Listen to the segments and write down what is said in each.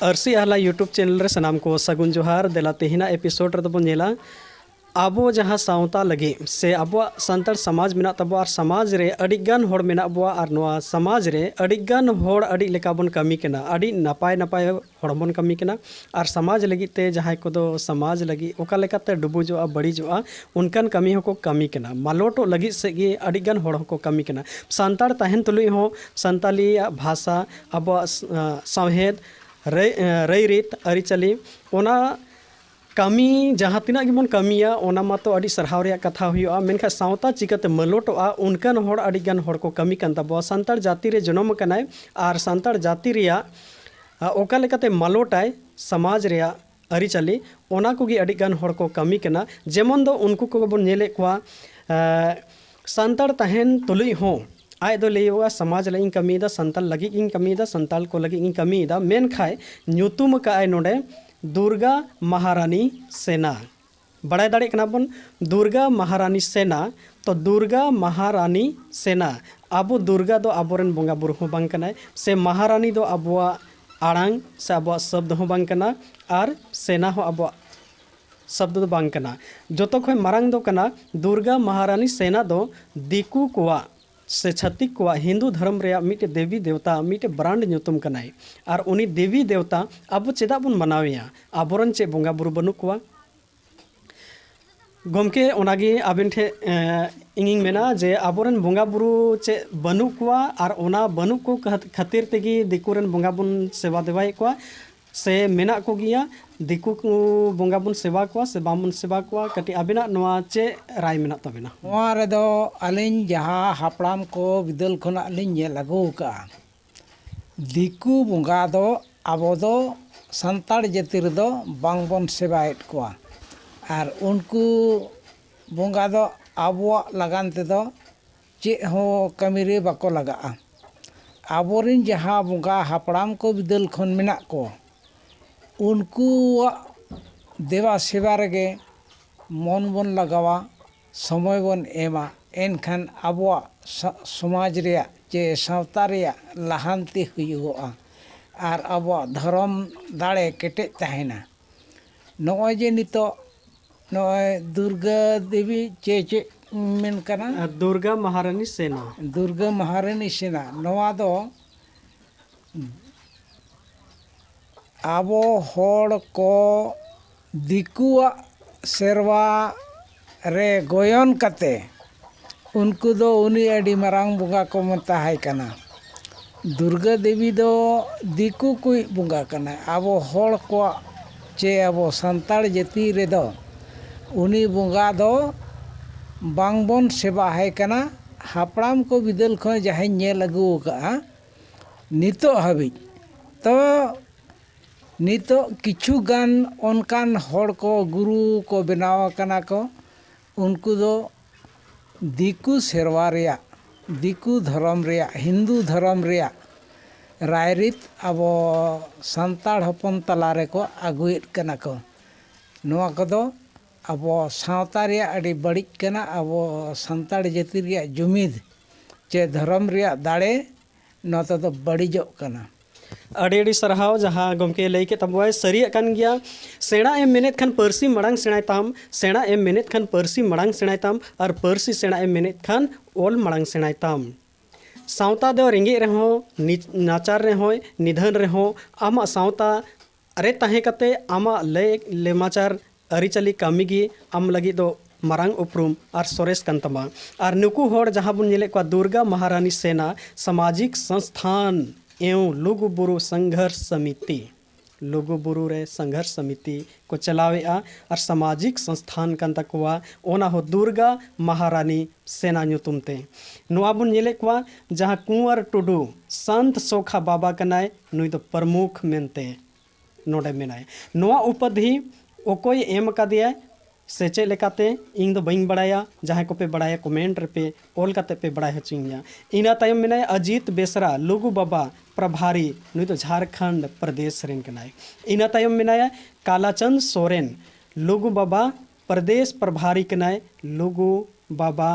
RC आहला YouTube channel रे सनाम को सगुन जोहार देला तेहिना एपिसोड रे बन नेला आबो जहाँ सावता लगे से अब सान्ताड़ समाज मेना तबो और समाज रे अडिगान होड़ मेना बो और नोआ समाज रे अडिगान होड़ अडि लेका बन कमी केना अडि नपाय नपाय होड़ बन कमी केना और समाज लगी ते जहाँ को दो समाज लगी ओका लेकाते डुबुजोआ बड़ीजोआ उनकान कमी हो को कमी केना मालोटो लगी से गे अडिगान होड़ को कमी केना सान्ताड़ तहन तुलुई हो सान्ताली भाषा अब सावहेद रई रीत अरिचली ओना कमी जहाँ तीना गिबन कमिया ओना मातो अडी सरहाव रे कथा हुआ मेनखा सावता चिकाते मलोटोआ उनकान होड़ अडिगान होड़ को कमी कान तबो सान्ताड़ जाति रे जन्म कनाय और सान्ताड़ जाति रिया ओका लेकाते मलोटाय समाज रिया अरिचली ओना कोगी अडिगान होड़ को कमी कना जेमन दो उनको को बन नेले कोआ सान्ताड़ तहन तुलुई हो आय दो लेवा समाज लगी कमीदा संताल लगी इन कमीदा संताल को लगी इन कमीदा मेन खाए ᱧᱩᱛᱩᱢ काय नोडे दुर्गा महारानी सेना बड़ाय दाड़े कना बन दुर्गा महारानी सेना तो दुर्गा महारानी सेना आबो दुर्गा दो आबोरेन बोंगा बुरु हो बांग कनाय से महारानी दो आबोआ आड़ांग से आबोआ शब्द हो बांग कना और सेना हो आबोआ शब्द दो बांग कना जोतो खोय मारांग दो कना दुर्गा महारानी सेना दो दिकू कोआ से छत्तिक को हिंदू धर्म रे मिटे देवी देवता मिटे ब्रांड ᱧᱩᱛᱩᱢ कनाय और उनी देवी देवता अब चेदा बन मनावेया आबोरन चे बोंगा बुरु बनु कोआ गमके ओनागे आबेन ठे इंगिंग मेना जे आबोरन बोंगा बुरु चे बनु कोआ और ओना बनु को खातिर तेगी दिकुरन बोंगा बुन सेवा देवाय कोआ से मेना को गिया दिकु को बोंगा बुन सेवा कोआ से बामुन सेवा कोआ कटी आबिना नोआ चे राय मेना तबेना नोआ रेदो अलिन जहाँ हापड़ाम को विदल खना लिन ये लगो का दिकु बोंगा दो आबो दो संताड़ जाति रेदो बांगबन सेवाएट कोआ और उनको बोंगा दो आबो लगान ते दो चे हो कमी रे बाको लगा आबोरिन जहाँ बोंगा हापड़ाम को विदल खन मेना को उनको देवा सेवा रेगे मन बन लगावा समय बन एमा एनखान आबोआ समाज रे चे सावता रे लाहांती हुयुआ और आबोआ धर्म दाड़े केटे तहेना नोय जे नितो नोय दुर्गा देवी चे चे मेन कना दुर्गा महारानी सेना नोआ दो आबो होड़ को दिकुआ सेरवा रे गोयन कते उनको दो उनी अडी मरांग बुंगा को मता है कना दुर्गा देवी दो दिकु कोई बुंगा कना आबो होड़ को चे आबो संताड़ जाति रे दो उनी बुंगा दो बांगबन सेवा है कना हापड़ाम को विदल खो जहां नेल अगु का नितो हबी तो नितो किछु गान उनकान होड़ को गुरु को बनावा कना को उनको दो दिकु सेरवा रेया दिकु धर्म रेया हिंदू धर्म रेया रायरित अब संताड़ हपन तलारे को आगुएट कना को नोआ कदो अब सावता रेया अडी बड़िज कना अब संताड़ जाति रेया जुमिद चे धर्म रेया दाड़े नोता दो बड़िजो कना अड़ी सरहाव जहाँ गमके लई के तब सरी कान गया सेना एम मेनेत खान परसी मड़ांग सेणाय ताम सेना एम मेनेत खान परसी मड़ांग सेणाय ताम और परसी सेना एम मेनेत खान ओल मड़ांग सेणाय ताम सावता दो रेंगे रहो नाचार रहो निधन रहो आमा सावता अरे ताहे कते आमा ले लेमाचार अरिचली कामिगी आम लगी दो मारांग उपरूम और सोरेस कंतमा और नुकु होड़ जहाँ बुन नेले को दुर्गा महारानी सेना सामाजिक संस्थान एवं लुगुबुरु संघर्ष समिति लुगुबुरु रे संघर्ष समिति को चलावेआ और सामाजिक संस्थान कान तकवा ओना हो दुर्गा महारानी सेना ᱧᱩᱛᱩᱢते नोआ बुन नेले को जहाँ कुंवर टुडू संत सोखा बाबा कनाय नुई दो प्रमुख मेनते नोडे मेनाय नोआ उपाधि ओकोय एम कादिया से चे लेकाते इंग दो बइन बड़ाया जहाँ को पे बड़ाया कमेंट पे ओल काते पे बड़ा हचिंगा इना तायम मेनाय अजीत बेसरा लुगु बाबा प्रभारी नुई तो झारखंड प्रदेश रेन कनाय इना तायम मेनाय कालाचंद सोरेन लुगु बाबा प्रदेश प्रभारी कनाय लुगु बाबा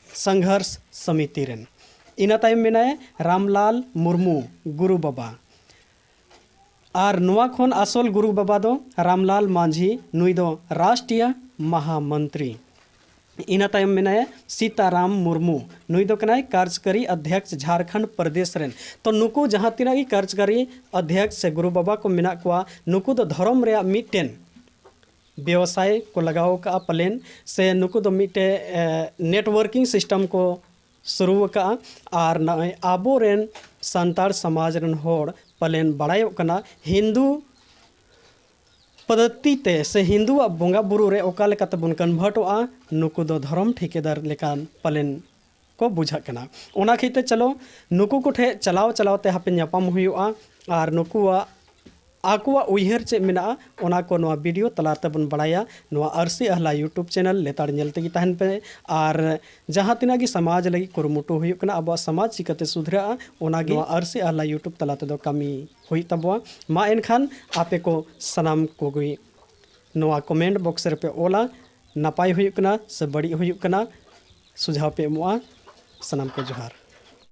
संघर्ष समिति रेन इना तायम मेनाय रामलाल मुर्मू गुरु बाबा और नुआ खन आसल गुरु बाबा दो रामलाल मांझी नुई दो राष्ट्रीय महामंत्री। इना तायम मेनाया सीताराम मुर्मू नुई दो कनाय कार्यकारी अध्यक्ष झारखंड प्रदेश रेन। तो नुकु जहाँ तीना की कार्यकारी अध्यक्ष से गुरु बाबा को मेना कुआ नुकु दो धर्म रे मिटेन व्यवसाय को लगाओ का पलेन से नुकु दो मिटे नेटवर्किंग सिस्टम को शुरू का और नय आबो रेन संतार समाज रेन होड़ पलेन बड़ायो कना हिंदू पद्धति ते से हिंदू बोंगा बुरु रे ओका लेकाते बन कन्वर्टोआ नुकु दो धर्म ठेकेदार लेकान पलेन को बुझा कना। ओना खिते चलो नुकु को ठे चलाव चलावते हापे न्यापाम हुयुआ और नुकुआ आकुआ उइहर चे मेना ओना को नवा वीडियो तलाते बन बड़ाया नवा आरसी अहला यूट्यूब चैनल लेतार नेलते की तहन पे और जहाँ तिना की समाज लगी कुरुमुटु हुयुक कना अब समाज चिकते सुधरा ओना गे आरसी अहला यूट्यूब तलाते दो कमी हुई तबवा मा एनखान आपे को सनाम को गई नवा कमेंट बॉक्स रे पे ओला नपाय हुयुक कना से बड़ी हुयुक कना सुझाव पे एमोआ सनाम को जोहार।